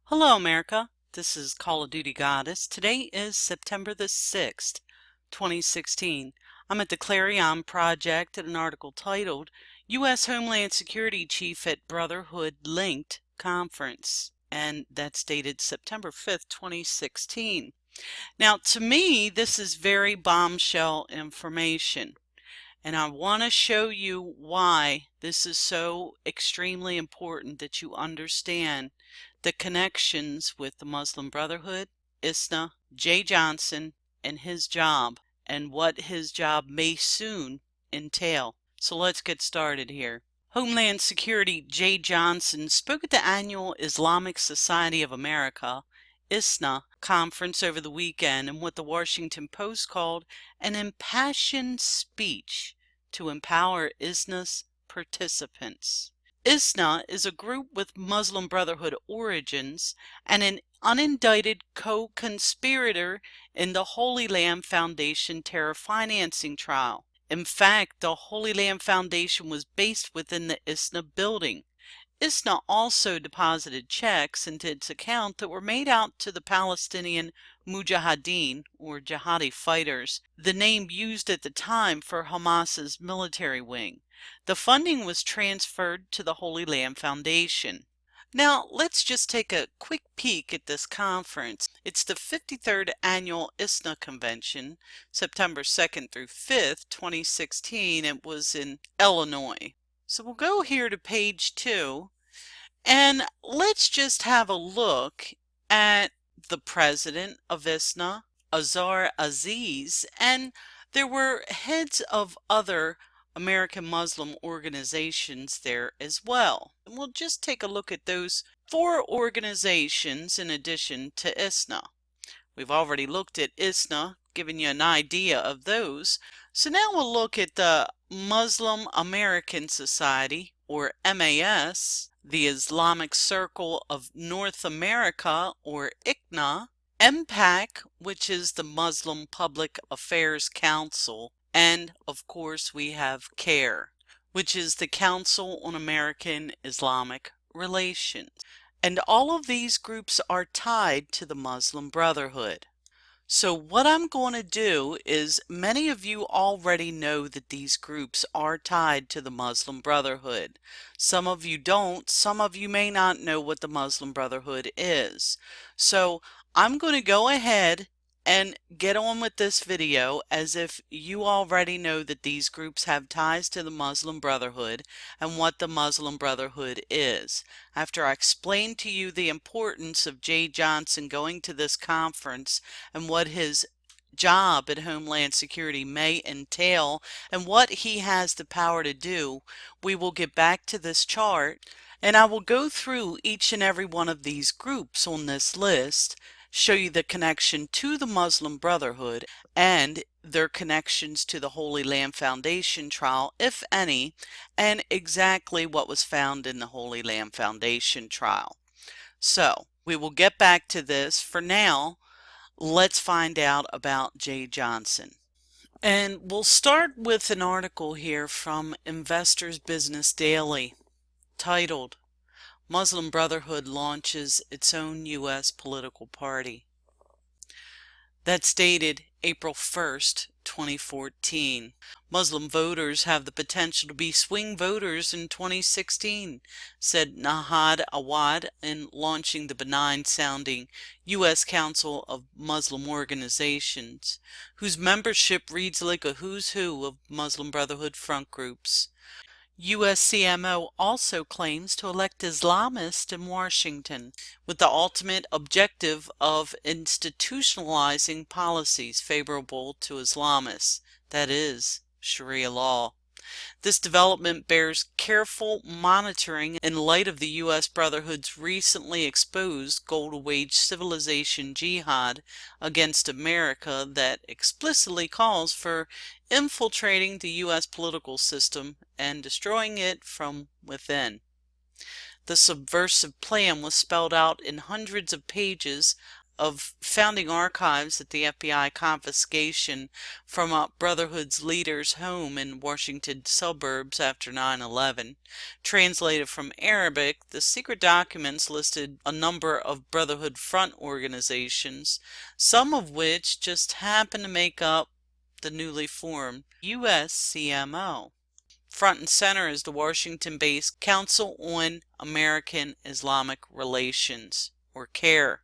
Hello, America. This is Call of Duty Goddess. Today is September the 6th, 2016. I'm at the Clarion Project at an article titled U.S. Homeland Security Chief at Brotherhood-Linked Conference, and that's dated September 5th, 2016. Now, to me, this is very bombshell information, and I want to show you why this is so extremely important that you understand the connections with the Muslim Brotherhood, ISNA, Jay Johnson, and his job, and what his job may soon entail. So let's get started here. Homeland Security Jay Johnson spoke at the annual Islamic Society of America, ISNA, conference over the weekend in what the Washington Post called an impassioned speech to empower ISNA's participants. ISNA is a group with Muslim Brotherhood origins and an unindicted co-conspirator in the Holy Land Foundation terror financing trial. In fact, the Holy Land Foundation was based within the ISNA building. ISNA also deposited checks into its account that were made out to the Palestinian Mujahideen, or jihadi fighters, the name used at the time for Hamas's military wing. The funding was transferred to the Holy Land Foundation. Now, let's just take a quick peek at this conference. It's the 53rd Annual ISNA Convention, September 2nd through 5th, 2016. It was in Illinois. So we'll go here to page 2, and let's just have a look at the president of ISNA, Azhar Aziz, and there were heads of other American Muslim organizations there as well. And we'll just take a look at those 4 organizations in addition to ISNA. We've already looked at ISNA, giving you an idea of those. So now we'll look at the Muslim American Society, or MAS, the Islamic Circle of North America, or ICNA, MPAC, which is the Muslim Public Affairs Council, and of course we have CARE, which is the Council on American Islamic Relations. And all of these groups are tied to the Muslim Brotherhood. So what I'm going to do is, many of you already know that these groups are tied to the Muslim Brotherhood. Some of you don't. Some of you may not know what the Muslim Brotherhood is. So I'm going to go ahead and get on with this video as if you already know that these groups have ties to the Muslim Brotherhood and what the Muslim Brotherhood is. After I explain to you the importance of Jay Johnson going to this conference and what his job at Homeland Security may entail and what he has the power to do, we will get back to this chart, and I will go through each and every one of these groups on this list, show you the connection to the Muslim Brotherhood and their connections to the Holy Land Foundation trial, if any, and exactly what was found in the Holy Land Foundation trial. So we will get back to this. For now, let's find out about Jay Johnson. And we'll start with an article here from Investors Business Daily titled Muslim Brotherhood Launches Its Own U.S. Political Party. That's dated April 1st, 2014. Muslim voters have the potential to be swing voters in 2016, said Nahad Awad in launching the benign-sounding U.S. Council of Muslim Organizations, whose membership reads like a who's who of Muslim Brotherhood front groups. USCMO also claims to elect Islamists in Washington with the ultimate objective of institutionalizing policies favorable to Islamists, that is, Sharia law. This development bears careful monitoring in light of the U.S. Brotherhood's recently exposed gold-wage civilization jihad against America that explicitly calls for infiltrating the U.S. political system and destroying it from within. The subversive plan was spelled out in hundreds of pages of founding archives at the FBI confiscation from a Brotherhood's leader's home in Washington suburbs after 9/11. Translated from Arabic, the secret documents listed a number of Brotherhood front organizations, some of which just happen to make up the newly formed USCMO. Front and center is the Washington-based Council on American Islamic Relations, or CARE,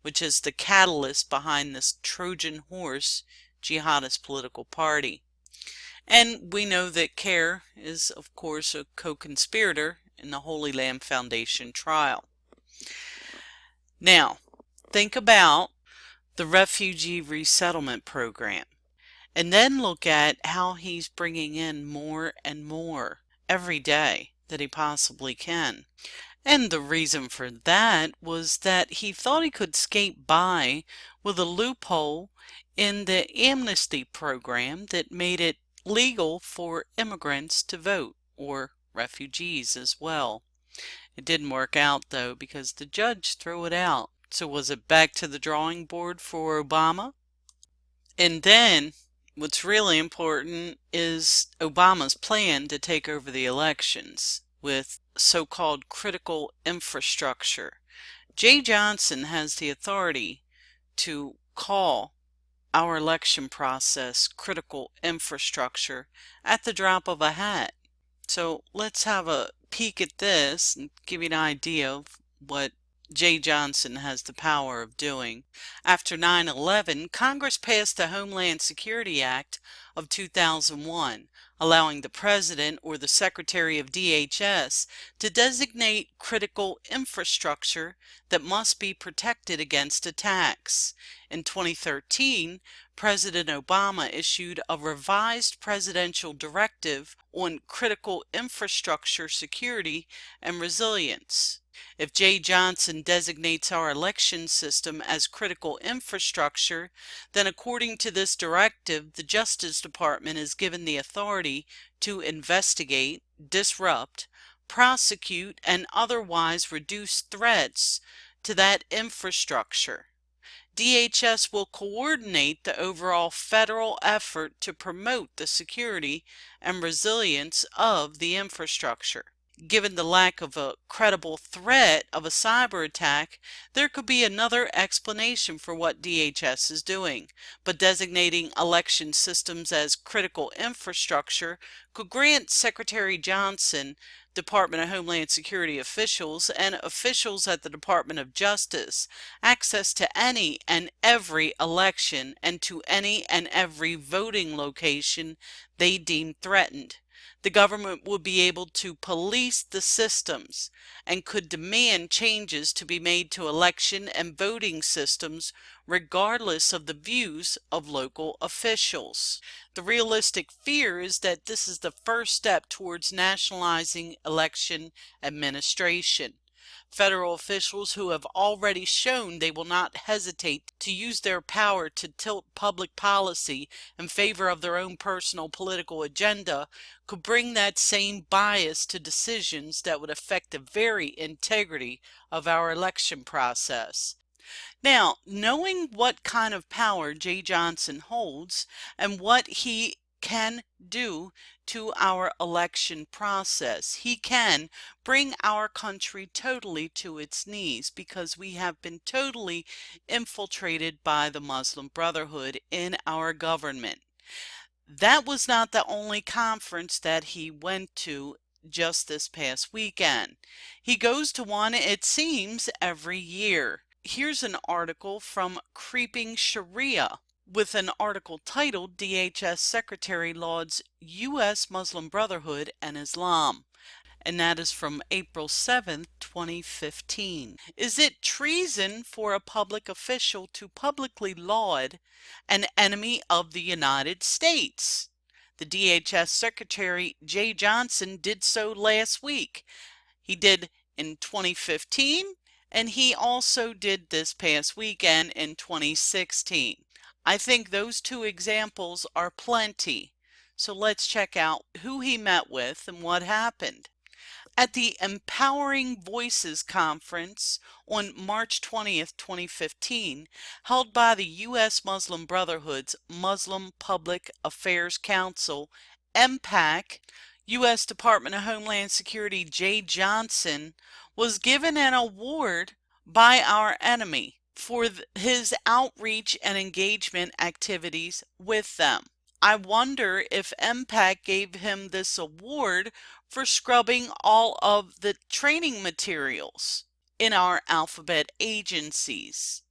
which is the catalyst behind this Trojan horse jihadist political party. And we know that CARE is, of course, a co-conspirator in the Holy Land Foundation trial. Now, think about the Refugee Resettlement Program. And then look at how he's bringing in more and more every day that he possibly can. And the reason for that was that he thought he could skate by with a loophole in the amnesty program that made it legal for immigrants to vote, or refugees as well. It didn't work out though, because the judge threw it out. So was it back to the drawing board for Obama? And then what's really important is Obama's plan to take over the elections with so-called critical infrastructure. Jay Johnson has the authority to call our election process critical infrastructure at the drop of a hat. So let's have a peek at this and give you an idea of what Jay Johnson has the power of doing. After 9/11, Congress passed the Homeland Security Act of 2001, allowing the President or the Secretary of DHS to designate critical infrastructure that must be protected against attacks. In 2013, President Obama issued a revised presidential directive on critical infrastructure security and resilience. If Jay Johnson designates our election system as critical infrastructure, then according to this directive, the Justice Department is given the authority to investigate, disrupt, prosecute, and otherwise reduce threats to that infrastructure. DHS will coordinate the overall federal effort to promote the security and resilience of the infrastructure. Given the lack of a credible threat of a cyber attack, there could be another explanation for what DHS is doing, but designating election systems as critical infrastructure could grant Secretary Johnson, Department of Homeland Security officials, and officials at the Department of Justice access to any and every election and to any and every voting location they deem threatened. The government would be able to police the systems and could demand changes to be made to election and voting systems regardless of the views of local officials. The realistic fear is that this is the first step towards nationalizing election administration. Federal officials who have already shown they will not hesitate to use their power to tilt public policy in favor of their own personal political agenda could bring that same bias to decisions that would affect the very integrity of our election process. Now, knowing what kind of power Jay Johnson holds and what he can do to our election process, he can bring our country totally to its knees because we have been totally infiltrated by the Muslim Brotherhood in our government. That was not the only conference that he went to just this past weekend. He goes to one, it seems, every year. Here's an article from Creeping Sharia with an article titled DHS Secretary Lauds U.S. Muslim Brotherhood and Islam. And that is from April 7th, 2015. Is it treason for a public official to publicly laud an enemy of the United States? The DHS Secretary Jay Johnson did so last week. He did in 2015, and he also did this past weekend in 2016. I think those two examples are plenty. So let's check out who he met with and what happened. At the Empowering Voices Conference on March 20th, 2015, held by the U.S. Muslim Brotherhood's Muslim Public Affairs Council, MPAC, U.S. Department of Homeland Security Jay Johnson was given an award by our enemy for his outreach and engagement activities with them. I wonder if MPAC gave him this award for scrubbing all of the training materials in our alphabet agencies.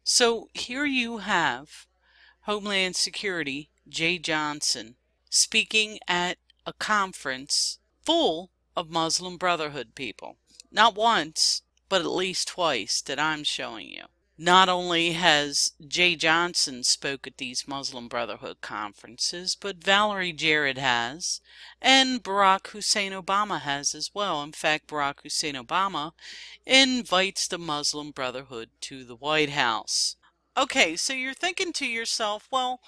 So here you have Homeland Security Jay Johnson speaking at a conference full of Muslim Brotherhood people. Not once, but at least twice that I'm showing you. Not only has Jay Johnson spoke at these Muslim Brotherhood conferences, but Valerie Jarrett has, and Barack Hussein Obama has as well. In fact, Barack Hussein Obama invites the Muslim Brotherhood to the White House. Okay, so you're thinking to yourself, well,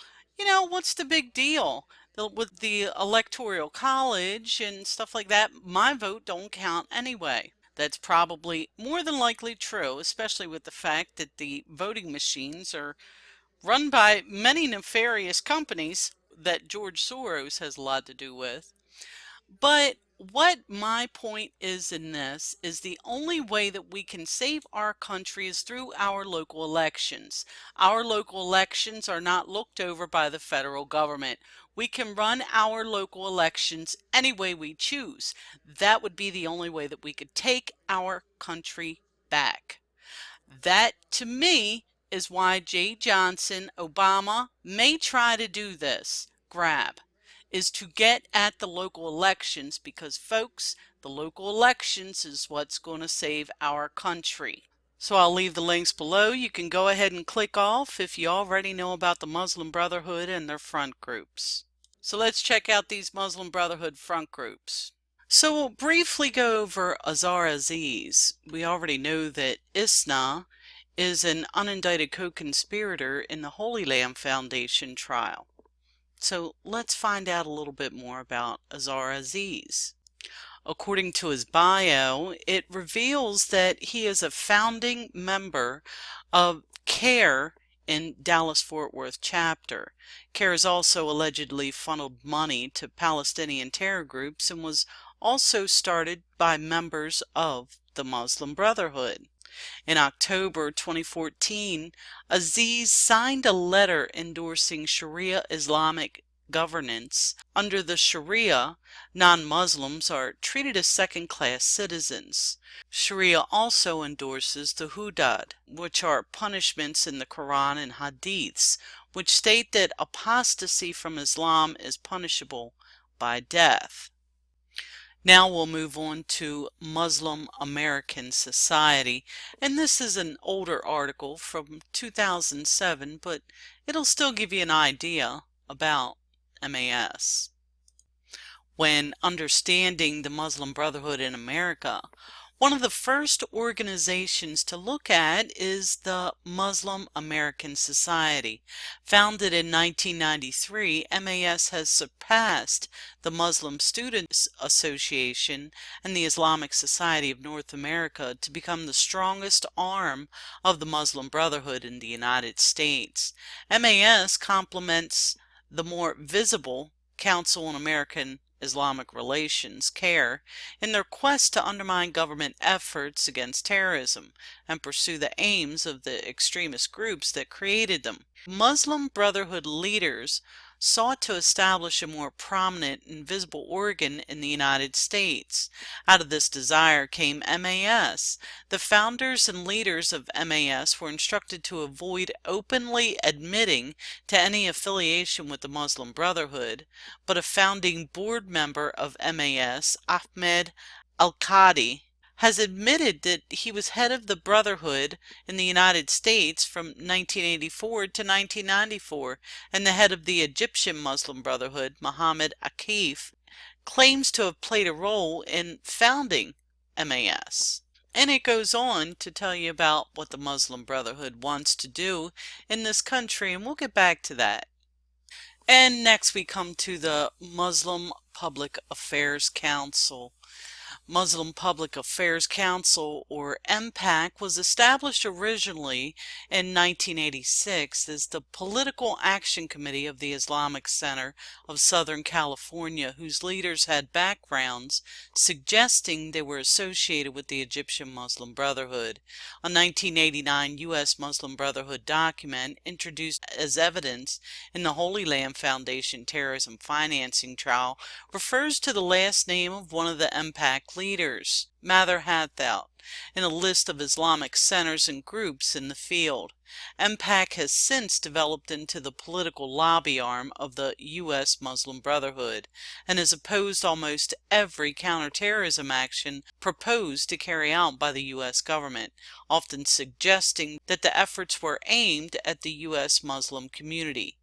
what's the big deal? With the Electoral College and stuff like that, my vote don't count anyway. That's probably more than likely true, especially with the fact that the voting machines are run by many nefarious companies that George Soros has a lot to do with. But what my point is in this is the only way that we can save our country is through our local elections. Our local elections are not looked over by the federal government. We can run our local elections any way we choose. That would be the only way that we could take our country back. That, to me, is why Jay Johnson, Obama, may try to do this grab, is to get at the local elections, because, folks, the local elections is what's going to save our country. So I'll leave the links below. You can go ahead and click off if you already know about the Muslim Brotherhood and their front groups. So let's check out these Muslim Brotherhood front groups. So we'll briefly go over Azhar Aziz. We already know that ISNA is an unindicted co-conspirator in the Holy Land Foundation trial. So let's find out a little bit more about Azhar Aziz. According to his bio, it reveals that he is a founding member of CARE in Dallas-Fort Worth chapter. CARE has also allegedly funneled money to Palestinian terror groups and was also started by members of the Muslim Brotherhood. In October 2014, Aziz signed a letter endorsing Sharia Islamic governance. Under the Sharia, non-Muslims are treated as second-class citizens. Sharia also endorses the hudud, which are punishments in the Quran and Hadiths, which state that apostasy from Islam is punishable by death. Now we'll move on to Muslim American Society, and this is an older article from 2007, but it'll still give you an idea about MAS. When understanding the Muslim Brotherhood in America, one of the first organizations to look at is the Muslim American Society. Founded in 1993, MAS has surpassed the Muslim Students Association and the Islamic Society of North America to become the strongest arm of the Muslim Brotherhood in the United States. MAS complements the more visible Council on American Islamic Relations, CARE, in their quest to undermine government efforts against terrorism and pursue the aims of the extremist groups that created them. Muslim Brotherhood leaders sought to establish a more prominent and visible organ in the United States. Out of this desire came MAS. The founders and leaders of MAS were instructed to avoid openly admitting to any affiliation with the Muslim Brotherhood, but a founding board member of MAS, Ahmed Al-Qadi, has admitted that he was head of the Brotherhood in the United States from 1984 to 1994, and the head of the Egyptian Muslim Brotherhood, Mohammed Akif, claims to have played a role in founding MAS. And it goes on to tell you about what the Muslim Brotherhood wants to do in this country, and we'll get back to that. And next we come to the Muslim Public Affairs Council. Muslim Public Affairs Council, or MPAC, was established originally in 1986 as the Political Action Committee of the Islamic Center of Southern California, whose leaders had backgrounds suggesting they were associated with the Egyptian Muslim Brotherhood. A 1989 U.S. Muslim Brotherhood document introduced as evidence in the Holy Land Foundation terrorism financing trial refers to the last name of one of the MPAC leaders, Mather Hathout, in a list of Islamic centers and groups in the field. MPAC has since developed into the political lobby arm of the U.S. Muslim Brotherhood and has opposed almost every counterterrorism action proposed to carry out by the U.S. government, often suggesting that the efforts were aimed at the U.S. Muslim community.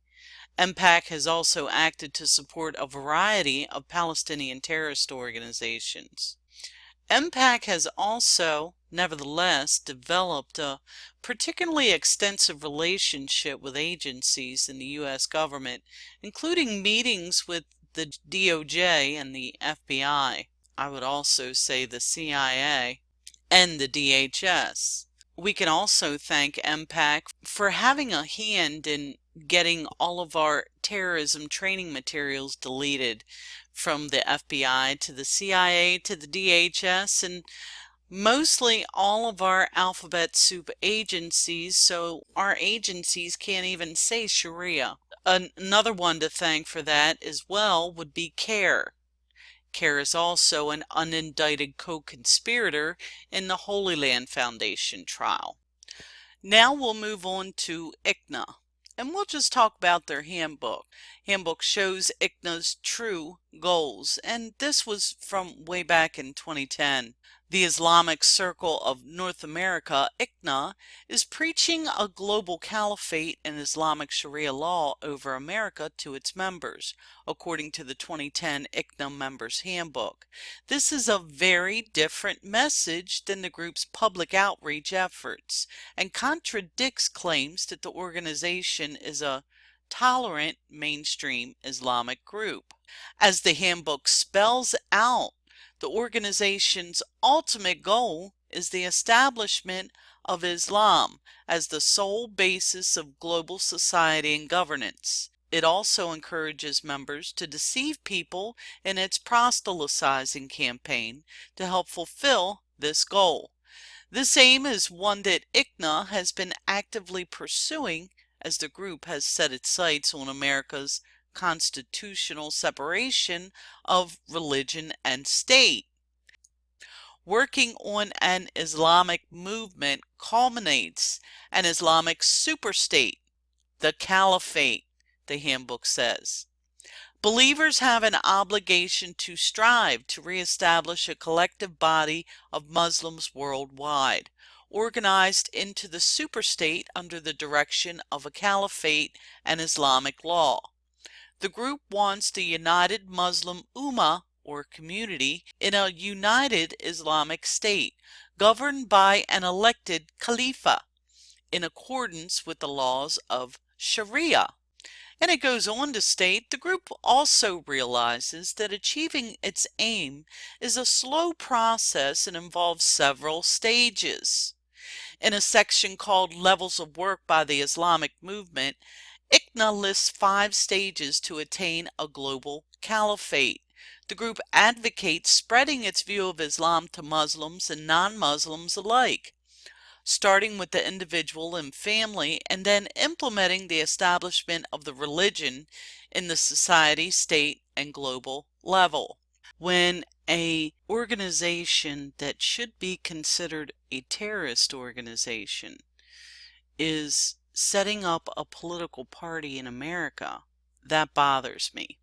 MPAC has also acted to support a variety of Palestinian terrorist organizations. MPAC has also, nevertheless, developed a particularly extensive relationship with agencies in the U.S. government, including meetings with the DOJ and the FBI. I would also say the CIA and the DHS. We can also thank MPAC for having a hand in getting all of our terrorism training materials deleted from the FBI to the CIA to the DHS and mostly all of our alphabet soup agencies, so our agencies can't even say Sharia. Another one to thank for that as well would be CARE. CARE is also an unindicted co-conspirator in the Holy Land Foundation trial. Now we'll move on to ISNA, and we'll just talk about their handbook. Handbook shows ISNA's true goals, and this was from way back in 2010. The Islamic Circle of North America, ISNA, is preaching a global caliphate and Islamic Sharia law over America to its members, according to the 2010 ISNA Members Handbook. This is a very different message than the group's public outreach efforts, and contradicts claims that the organization is a tolerant mainstream Islamic group. As the handbook spells out, the organization's ultimate goal is the establishment of Islam as the sole basis of global society and governance. It also encourages members to deceive people in its proselytizing campaign to help fulfill this goal. This aim is one that ISNA has been actively pursuing, as the group has set its sights on America's constitutional separation of religion and state. Working on an Islamic movement culminates an Islamic superstate, the caliphate, the handbook says. Believers have an obligation to strive to reestablish a collective body of Muslims worldwide, organized into the superstate under the direction of a caliphate and Islamic law. The group wants the united Muslim Ummah, or community, in a united Islamic state, governed by an elected Khalifa, in accordance with the laws of Sharia. And it goes on to state, the group also realizes that achieving its aim is a slow process and involves several stages. In a section called Levels of Work by the Islamic Movement, ISNA lists 5 stages to attain a global caliphate. The group advocates spreading its view of Islam to Muslims and non-Muslims alike, starting with the individual and family, and then implementing the establishment of the religion in the society, state, and global level. When an organization that should be considered a terrorist organization is setting up a political party in America, that bothers me.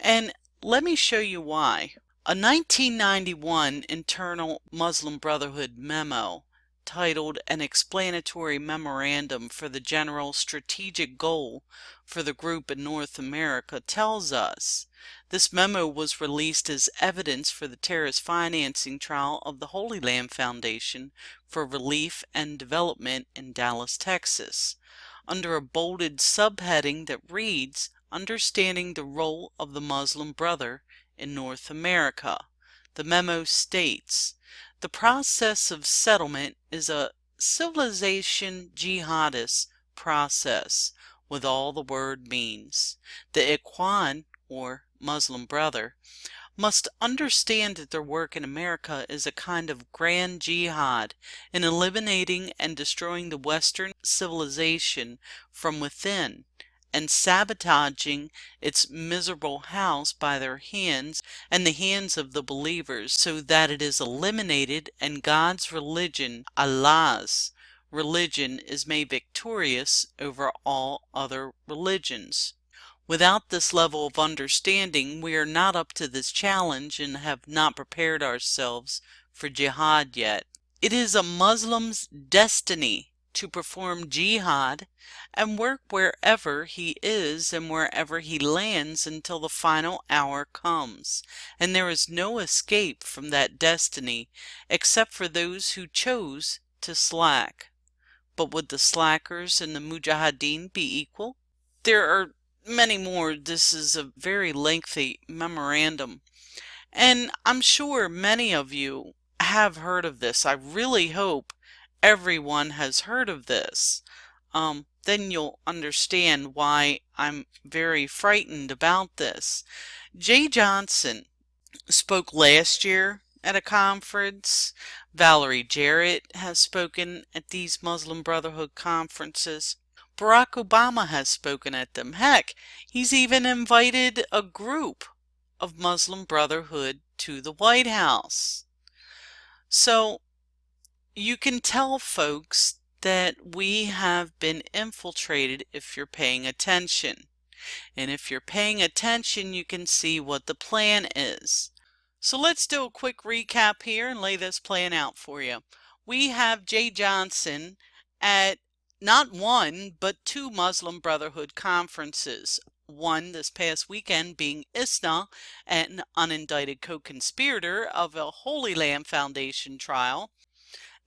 And let me show you why. A 1991 internal Muslim Brotherhood memo titled An Explanatory Memorandum for the General Strategic Goal for the Group in North America tells us this memo was released as evidence for the terrorist financing trial of the Holy Land Foundation for Relief and Development in Dallas, Texas, under a bolded subheading that reads, Understanding the Role of the Muslim Brother in North America. The memo states, the process of settlement is a civilization jihadist process with all the word means. The Ikhwan, or Muslim brother, must understand that their work in America is a kind of grand jihad in eliminating and destroying the Western civilization from within and sabotaging its miserable house by their hands and the hands of the believers, so that it is eliminated and God's religion, Allah's religion, is made victorious over all other religions. Without this level of understanding, we are not up to this challenge and have not prepared ourselves for jihad yet. It is a Muslim's destiny to perform jihad and work wherever he is and wherever he lands until the final hour comes, and there is no escape from that destiny except for those who chose to slack. But would the slackers and the mujahideen be equal? There are many more. This is a very lengthy memorandum, and I'm sure many of you have heard of this. I really hope everyone has heard of this. Then you'll understand why I'm very frightened about this. Jay Johnson spoke last year at a conference. Valerie Jarrett has spoken at these Muslim Brotherhood conferences. Barack Obama has spoken at them. Heck, he's even invited a group of Muslim Brotherhood to the White House. So you can tell folks that we have been infiltrated if you're paying attention. And if you're paying attention, you can see what the plan is. So let's do a quick recap here and lay this plan out for you. We have Jay Johnson at not one, but two Muslim Brotherhood conferences. One this past weekend being ISNA, an unindicted co-conspirator of a Holy Land Foundation trial,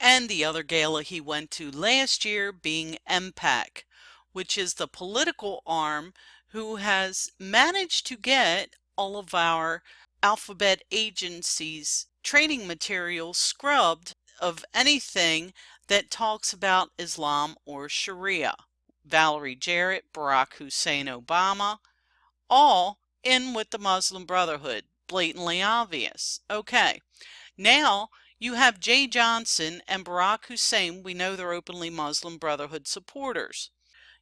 and the other gala he went to last year being MPAC, which is the political arm who has managed to get all of our alphabet agencies' training materials scrubbed of anything that talks about Islam or Sharia. Valerie Jarrett, Barack Hussein Obama, all in with the Muslim Brotherhood. Blatantly obvious. Okay, now you have Jay Johnson and Barack Hussein. We know they're openly Muslim Brotherhood supporters.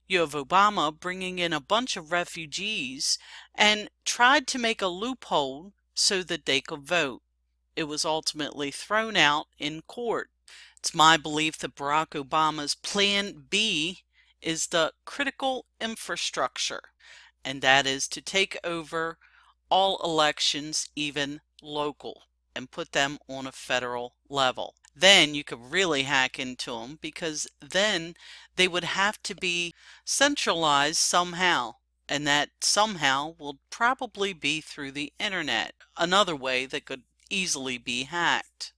You have Obama bringing in a bunch of refugees and tried to make a loophole so that they could vote. It was ultimately thrown out in court. It's my belief that Barack Obama's Plan B is the critical infrastructure, and that is to take over all elections, even local, and put them on a federal level. Then you could really hack into them, because then they would have to be centralized somehow, and that somehow will probably be through the internet, another way that could easily be hacked.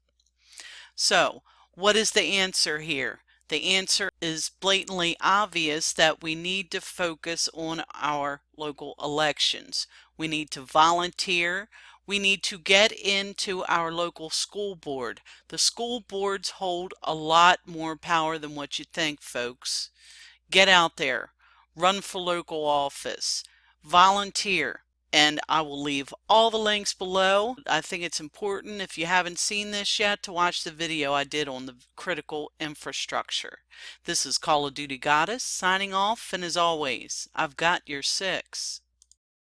So what is the answer here? The answer is blatantly obvious, that we need to focus on our local elections. We need to volunteer. We need to get into our local school board. The school boards hold a lot more power than what you think, folks. Get out there. Run for local office. Volunteer. And I will leave all the links below. I think it's important, if you haven't seen this yet, to watch the video I did on the critical infrastructure. This is Call of Duty Goddess signing off, and as always, I've got your 6.